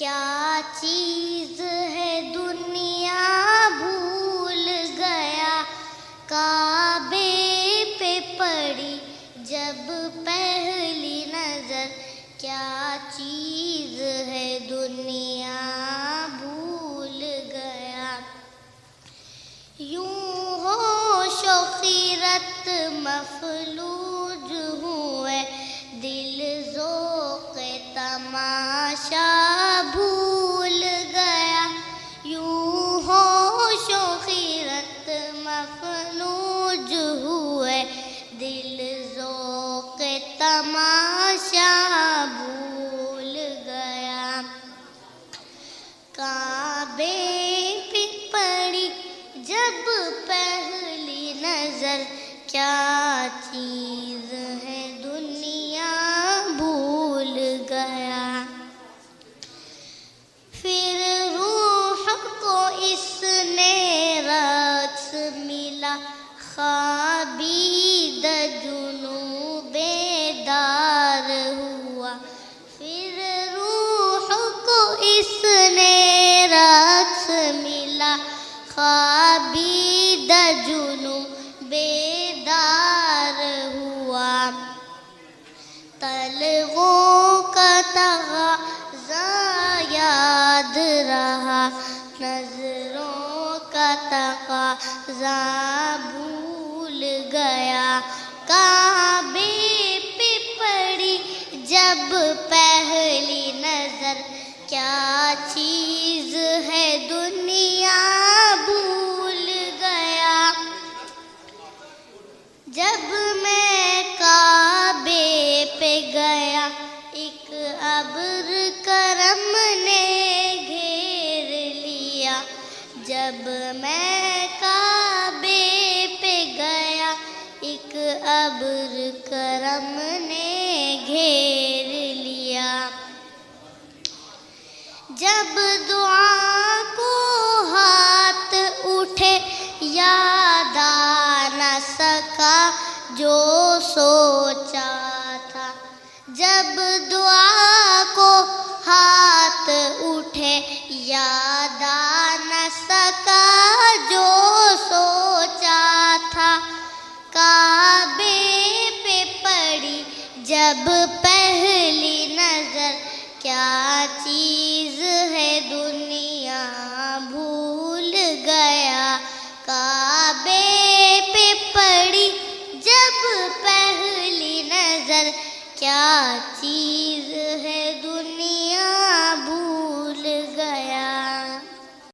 کیا چیز ہے دنیا بھول گیا، کعبے پہ پڑی جب پہلی نظر، کیا چیز ہے دنیا بھول گیا۔ یوں ہوش و خیرت مفلوج ہوئے، دل ذوق تماشا بھول گیا۔ یوں ہوش و خیرت مفلوج ہوئے، دل ذوق تماشا بھول گیا۔ کعبے پہ پڑی جب پہلی نظر، کیا چیز ہے دنیا بھول گیا۔ پھر روح کو اس نے رقص ملا، خوابیدہ جنوں بیدار ہوا۔ پھر روح کو اس نے رقص ملا، خوابیدہ جنوں بیدار ہوا۔ طلغوں کا تغاضا یاد رہا، نظروں کا تقاضا بھول گیا۔ کعبے پہ پڑی جب پہلی نظر، کیا چیز ہے دنیا بھول گیا۔ جب میں کعبے پہ گیا، ایک ابر کرم نے گھیر لیا۔ جب میں کعبے پہ گیا، ایک ابر کرم نے گھیر لیا۔ جب دعا کو ہاتھ اٹھے، یاد آ نہ سکا جو سوچا تھا۔ جب دعا کو ہاتھ اٹھے، یاد آ نہ سکا جو سوچا تھا۔ کعبے پہ پڑی جب پہلی نظر، کیا چیز ہے دنیا بھول گیا۔ کعبے پہ پڑی جب پہلی نظر، کیا چیز